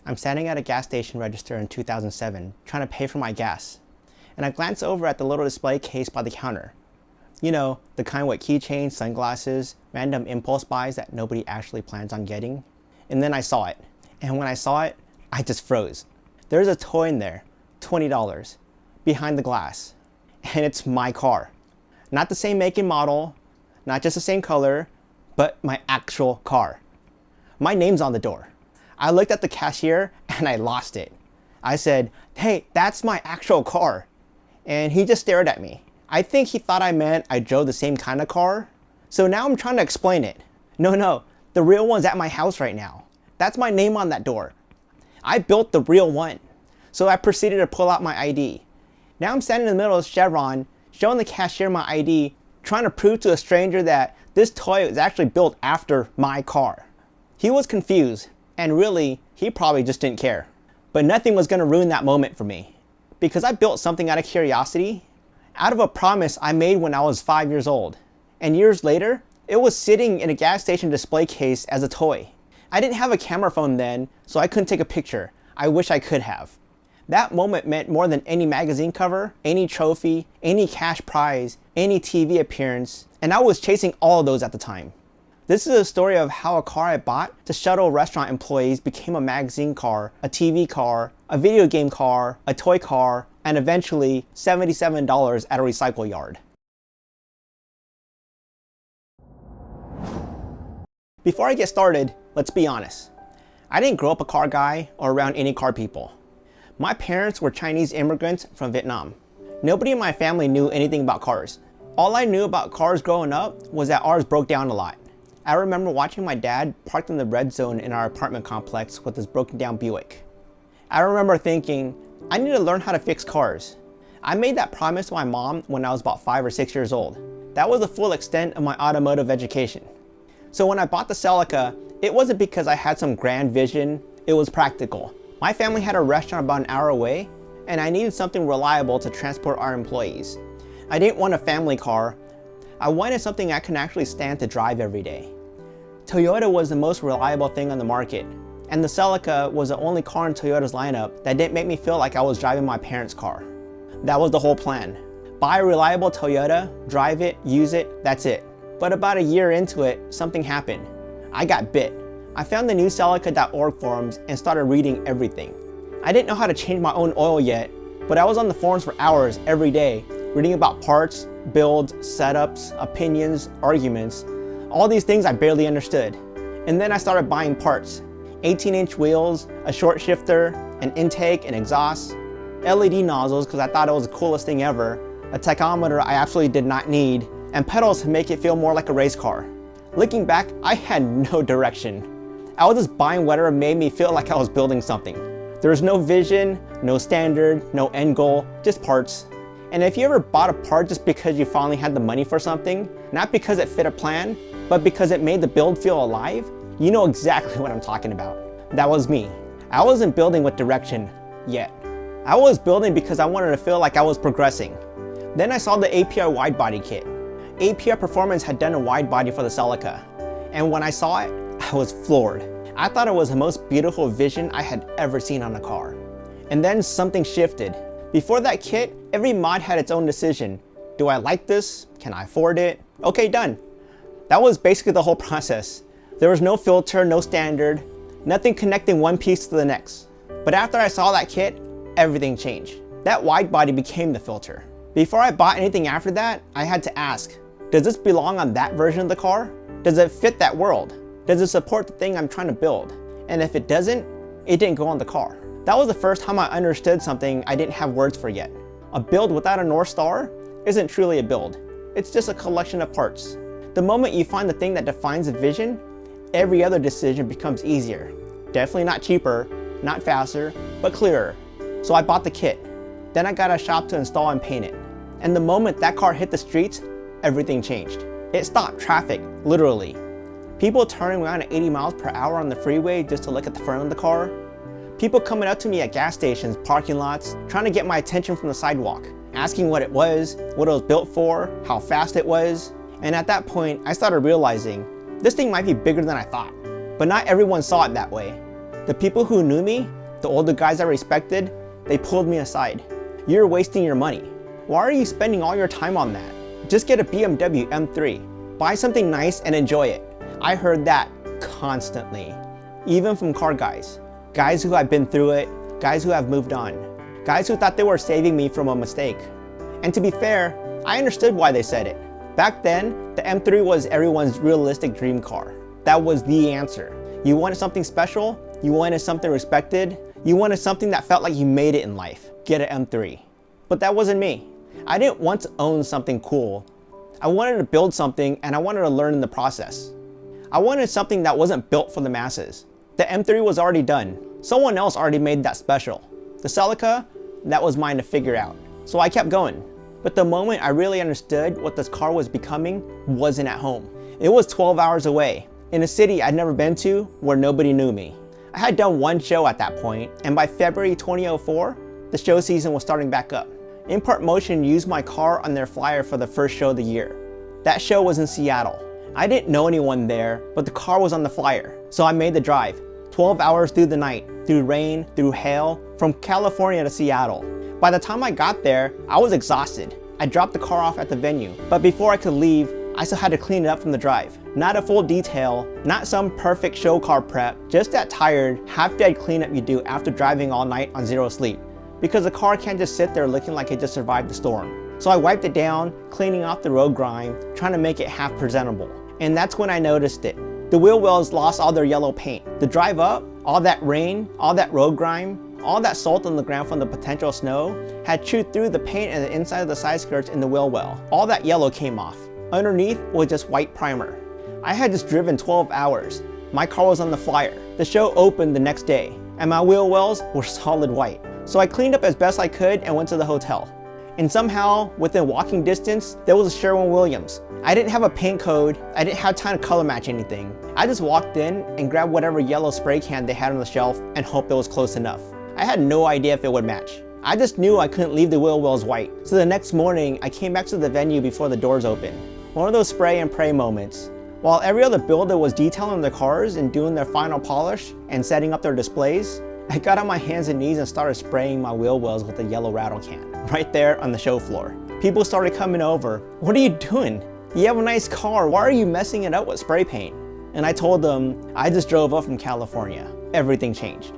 I'm standing at a gas station register in 2007, trying to pay for my gas. And I glance over at the little display case by the counter. You know, the kind with keychains, sunglasses, random impulse buys that nobody actually plans on getting. And then I saw it. And when I saw it, I just froze. There's a toy in there, $20, behind the glass. And it's my car. Not the same make and model, not just the same color, but my actual car. My name's on the door. I looked at the cashier and I lost it. I said, "Hey, that's my actual car." And he just stared at me. I think he thought I meant I drove the same kind of car. So now I'm trying to explain it. No, the real one's at my house right now. That's my name on that door. I built the real one. So I proceeded to pull out my ID. Now I'm standing in the middle of Chevron, showing the cashier my ID, trying to prove to a stranger that this toy was actually built after my car. He was confused, and really, he probably just didn't care. But nothing was going to ruin that moment for me, because I built something out of curiosity, out of a promise I made when I was 5 years old. And years later, it was sitting in a gas station display case as a toy. I didn't have a camera phone then, so I couldn't take a picture. I wish I could have. That moment meant more than any magazine cover, any trophy, any cash prize, any TV appearance, and I was chasing all of those at the time. This is a story of how a car I bought to shuttle restaurant employees became a magazine car, a TV car, a video game car, a toy car, and eventually $77 at a recycle yard. Before I get started, let's be honest. I didn't grow up a car guy or around any car people. My parents were Chinese immigrants from Vietnam. Nobody in my family knew anything about cars. All I knew about cars growing up was that ours broke down a lot. I remember watching my dad parked in the red zone in our apartment complex with his broken down Buick. I remember thinking, I need to learn how to fix cars. I made that promise to my mom when I was about 5 or 6 years old. That was the full extent of my automotive education. So when I bought the Celica, it wasn't because I had some grand vision, it was practical. My family had a restaurant about an hour away, and I needed something reliable to transport our employees. I didn't want a family car. I wanted something I can actually stand to drive every day. Toyota was the most reliable thing on the market, and the Celica was the only car in Toyota's lineup that didn't make me feel like I was driving my parents' car. That was the whole plan. Buy a reliable Toyota, drive it, use it, that's it. But about a year into it, something happened. I got bit. I found the new Celica.org forums and started reading everything. I didn't know how to change my own oil yet, but I was on the forums for hours every day, reading about parts, builds, setups, opinions, arguments, all these things I barely understood. And then I started buying parts. 18-inch wheels, a short shifter, an intake, an exhaust, LED nozzles because I thought it was the coolest thing ever, a tachometer I absolutely did not need, and pedals to make it feel more like a race car. Looking back, I had no direction. I was just buying whatever made me feel like I was building something. There was no vision, no standard, no end goal, just parts. And if you ever bought a part just because you finally had the money for something, not because it fit a plan, but because it made the build feel alive, you know exactly what I'm talking about. That was me. I wasn't building with direction yet. I was building because I wanted to feel like I was progressing. Then I saw the APR wide body kit. APR Performance had done a wide body for the Celica. And when I saw it, I was floored. I thought it was the most beautiful vision I had ever seen on a car. And then something shifted. Before that kit, every mod had its own decision. Do I like this? Can I afford it? Okay, done. That was basically the whole process. There was no filter, no standard, nothing connecting one piece to the next. But after I saw that kit, everything changed. That wide body became the filter. Before I bought anything after that, I had to ask, does this belong on that version of the car? Does it fit that world? Does it support the thing I'm trying to build? And if it doesn't, it didn't go on the car. That was the first time I understood something I didn't have words for yet. A build without a North Star isn't truly a build. It's just a collection of parts. The moment you find the thing that defines a vision, every other decision becomes easier. Definitely not cheaper, not faster, but clearer. So I bought the kit. Then I got a shop to install and paint it. And the moment that car hit the streets, everything changed. It stopped traffic, literally. People turning around at 80 miles per hour on the freeway just to look at the front of the car. People coming up to me at gas stations, parking lots, trying to get my attention from the sidewalk, asking what it was built for, how fast it was. And at that point, I started realizing this thing might be bigger than I thought. But not everyone saw it that way. The people who knew me, the older guys I respected, they pulled me aside. You're wasting your money. Why are you spending all your time on that? Just get a BMW M3. Buy something nice and enjoy it. I heard that constantly, even from car guys. Guys who have been through it, guys who have moved on, guys who thought they were saving me from a mistake. And to be fair, I understood why they said it. Back then, the M3 was everyone's realistic dream car. That was the answer. You wanted something special, you wanted something respected, you wanted something that felt like you made it in life. Get an M3. But that wasn't me. I didn't want to own something cool. I wanted to build something and I wanted to learn in the process. I wanted something that wasn't built for the masses. The M3 was already done. Someone else already made that special. The Celica, that was mine to figure out. So I kept going. But the moment I really understood what this car was becoming wasn't at home. It was 12 hours away, in a city I'd never been to where nobody knew me. I had done one show at that point, and by February 2004, the show season was starting back up. Import Motion used my car on their flyer for the first show of the year. That show was in Seattle. I didn't know anyone there, but the car was on the flyer, so I made the drive. 12 hours through the night, through rain, through hail, from California to Seattle. By the time I got there, I was exhausted. I dropped the car off at the venue, but before I could leave, I still had to clean it up from the drive. Not a full detail, not some perfect show car prep, just that tired, half-dead cleanup you do after driving all night on zero sleep. Because the car can't just sit there looking like it just survived the storm. So I wiped it down, cleaning off the road grime, trying to make it half presentable. And that's when I noticed it. The wheel wells lost all their yellow paint. The drive up, all that rain, all that road grime, all that salt on the ground from the potential snow had chewed through the paint and the inside of the side skirts in the wheel well. All that yellow came off. Underneath was just white primer. I had just driven 12 hours. My car was on the flyer. The show opened the next day, and my wheel wells were solid white. So I cleaned up as best I could and went to the hotel. And somehow, within walking distance, there was a Sherwin-Williams. I didn't have a paint code, I didn't have time to color match anything. I just walked in and grabbed whatever yellow spray can they had on the shelf and hoped it was close enough. I had no idea if it would match. I just knew I couldn't leave the wheel wells white. So the next morning, I came back to the venue before the doors opened. One of those spray and pray moments. While every other builder was detailing their cars and doing their final polish and setting up their displays, I got on my hands and knees and started spraying my wheel wells with a yellow rattle can, right there on the show floor. People started coming over. What are you doing? You have a nice car, why are you messing it up with spray paint? And I told them, I just drove up from California. Everything changed.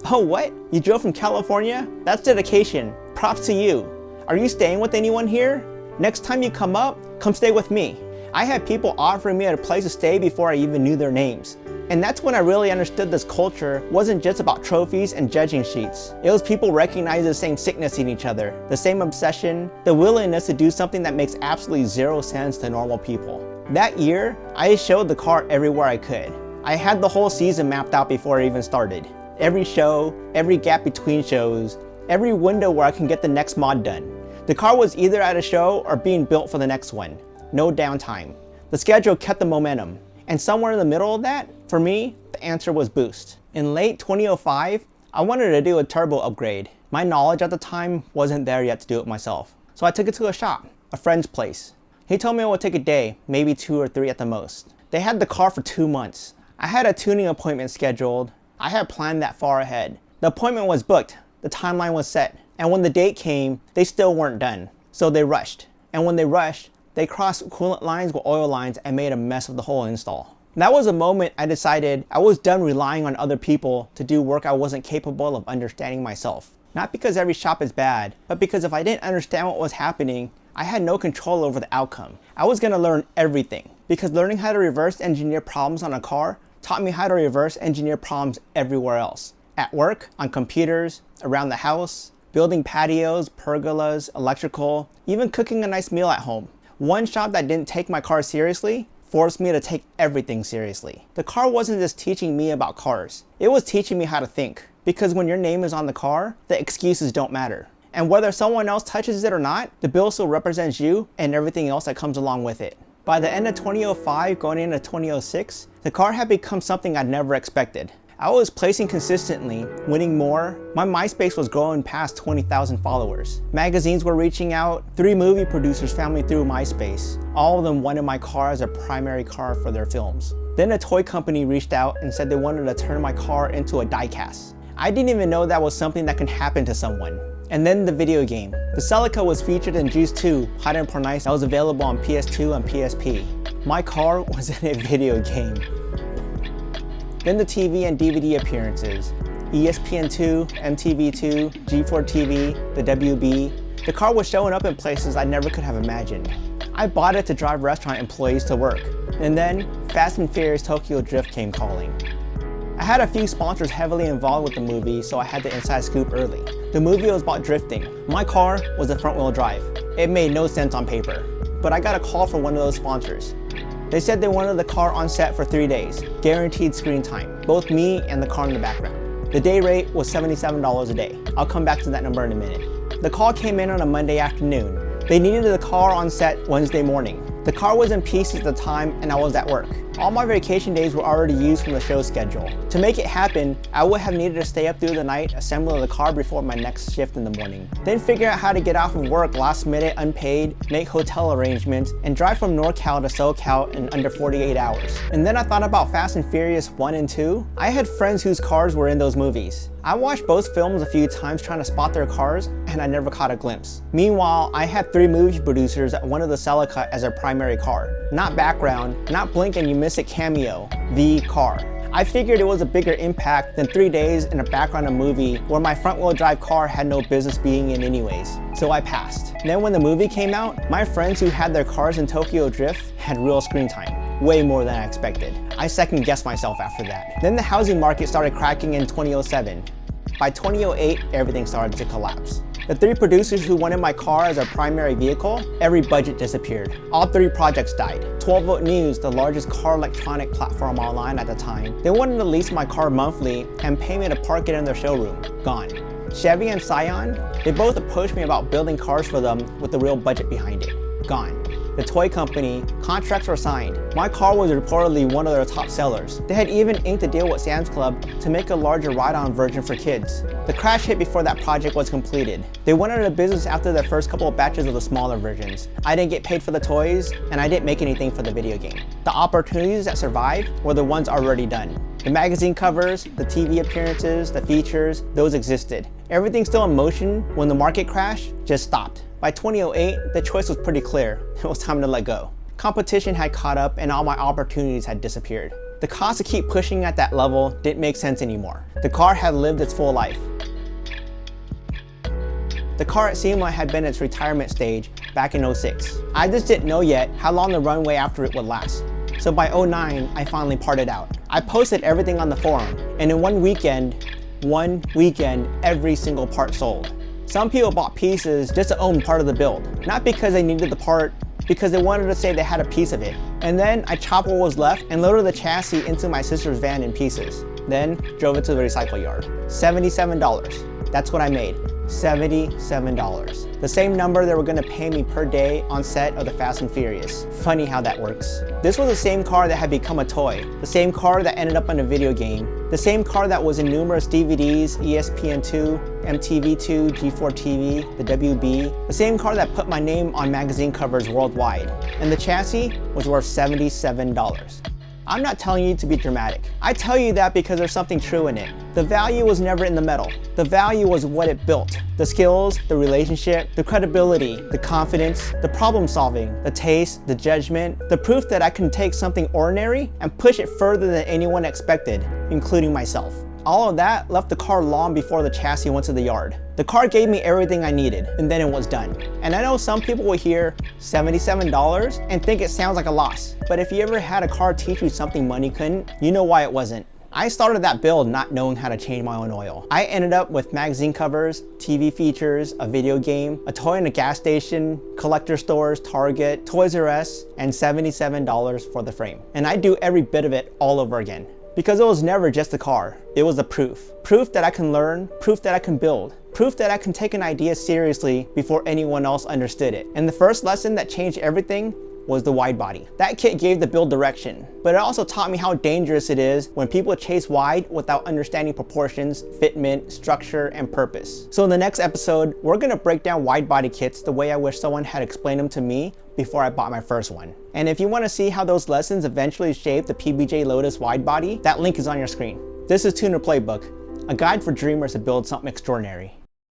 Oh, what? You drove from California? That's dedication. Props to you. Are you staying with anyone here? Next time you come up, come stay with me. I had people offering me a place to stay before I even knew their names. And that's when I really understood this culture wasn't just about trophies and judging sheets. It was people recognizing the same sickness in each other, the same obsession, the willingness to do something that makes absolutely zero sense to normal people. That year, I showed the car everywhere I could. I had the whole season mapped out before it even started. Every show, every gap between shows, every window where I can get the next mod done. The car was either at a show or being built for the next one. No downtime. The schedule kept the momentum. And somewhere in the middle of that, for me, the answer was boost. In late 2005, I wanted to do a turbo upgrade. My knowledge at the time wasn't there yet to do it myself. So I took it to a shop, a friend's place. He told me it would take a day, maybe 2 or 3 at the most. They had the car for 2 months. I had a tuning appointment scheduled. I had planned that far ahead. The appointment was booked. The timeline was set. And when the date came, they still weren't done. So they rushed. And when they rushed, they crossed coolant lines with oil lines and made a mess of the whole install. That was a moment I decided I was done relying on other people to do work I wasn't capable of understanding myself. Not because every shop is bad, but because if I didn't understand what was happening, I had no control over the outcome. I was gonna learn everything, because learning how to reverse engineer problems on a car taught me how to reverse engineer problems everywhere else. At work, on computers, around the house, building patios, pergolas, electrical, even cooking a nice meal at home. One shop that didn't take my car seriously forced me to take everything seriously. The car wasn't just teaching me about cars. It was teaching me how to think. Because when your name is on the car, the excuses don't matter. And whether someone else touches it or not, the bill still represents you and everything else that comes along with it. By the end of 2005, going into 2006, the car had become something I'd never expected. I was placing consistently, winning more. My MySpace was growing past 20,000 followers. Magazines were reaching out. 3 movie producers found me through MySpace. All of them wanted my car as a primary car for their films. Then a toy company reached out and said they wanted to turn my car into a diecast. I didn't even know that was something that can happen to someone. And then the video game. The Celica was featured in Juice 2, Hot and Nice, that was available on PS2 and PSP. My car was in a video game. Then the TV and DVD appearances. ESPN2, MTV2, G4 TV, the WB. The car was showing up in places I never could have imagined. I bought it to drive restaurant employees to work. And then Fast and Furious Tokyo Drift came calling. I had a few sponsors heavily involved with the movie, so I had the inside scoop early. The movie was about drifting. My car was a front wheel drive. It made no sense on paper, but I got a call from one of those sponsors. They said they wanted the car on set for 3 days, guaranteed screen time, both me and the car in the background. The day rate was $77 a day. I'll come back to that number in a minute. The call came in on a Monday afternoon. They needed the car on set Wednesday morning. The car was in pieces at the time and I was at work. All my vacation days were already used from the show's schedule. To make it happen, I would have needed to stay up through the night assembling the car before my next shift in the morning. Then figure out how to get off of work last minute unpaid, make hotel arrangements, and drive from NorCal to SoCal in under 48 hours. And then I thought about Fast and Furious 1 and 2. I had friends whose cars were in those movies. I watched both films a few times trying to spot their cars, and I never caught a glimpse. Meanwhile, I had 3 movie producers that wanted the Celica as their primary car. Not background, not blink and you miss it cameo, the car. I figured it was a bigger impact than 3 days in a background of a movie where my front wheel drive car had no business being in anyways, so I passed. Then when the movie came out, my friends who had their cars in Tokyo Drift had real screen time. Way more than I expected. I second guessed myself after that. Then the housing market started cracking in 2007. By 2008, everything started to collapse. The 3 producers who wanted my car as their primary vehicle, every budget disappeared. All 3 projects died. 12 Volt News, the largest car electronic platform online at the time, they wanted to lease my car monthly and pay me to park it in their showroom. Gone. Chevy and Scion, they both approached me about building cars for them with a real budget behind it. Gone. The toy company, contracts were signed. My car was reportedly one of their top sellers. They had even inked a deal with Sam's Club to make a larger ride-on version for kids. The crash hit before that project was completed. They went out of business after their first couple of batches of the smaller versions. I didn't get paid for the toys, and I didn't make anything for the video game. The opportunities that survived were the ones already done. The magazine covers, the TV appearances, the features, those existed. Everything still in motion when the market crashed just stopped. By 2008, the choice was pretty clear. It was time to let go. Competition had caught up and all my opportunities had disappeared. The cost to keep pushing at that level didn't make sense anymore. The car had lived its full life. The car at SEMA had been its retirement stage back in 06. I just didn't know yet how long the runway after it would last. So by 09, I finally parted out. I posted everything on the forum, and in one weekend, every single part sold. Some people bought pieces just to own part of the build, not because they needed the part, because they wanted to say they had a piece of it. And then I chopped what was left and loaded the chassis into my sister's van in pieces. Then drove it to the recycle yard. $77. That's what I made. $77. The same number they were gonna pay me per day on set of the Fast and Furious. Funny how that works. This was the same car that had become a toy. The same car that ended up in a video game. The same car that was in numerous DVDs, ESPN2, MTV2, G4 TV, the WB. The same car that put my name on magazine covers worldwide. And the chassis was worth $77. I'm not telling you to be dramatic. I tell you that because there's something true in it. The value was never in the metal. The value was what it built. The skills, the relationship, the credibility, the confidence, the problem solving, the taste, the judgment, the proof that I can take something ordinary and push it further than anyone expected, including myself. All of that left the car long before the chassis went to the yard. The car gave me everything I needed, and then it was done. And I know some people will hear $77 and think it sounds like a loss. But if you ever had a car teach you something money couldn't, you know why it wasn't. I started that build not knowing how to change my own oil. I ended up with magazine covers, TV features, a video game, a toy in a gas station, collector stores, Target, Toys R Us, and $77 for the frame. And I do every bit of it all over again. Because it was never just a car, it was the proof. Proof that I can learn, proof that I can build, proof that I can take an idea seriously before anyone else understood it. And the first lesson that changed everything was the wide body. That kit gave the build direction, but it also taught me how dangerous it is when people chase wide without understanding proportions, fitment, structure, and purpose. So in the next episode, we're gonna break down wide body kits the way I wish someone had explained them to me before I bought my first one. And if you wanna see how those lessons eventually shaped the PBJ Lotus wide body, that link is on your screen. This is Tuner Playbook, a guide for dreamers to build something extraordinary.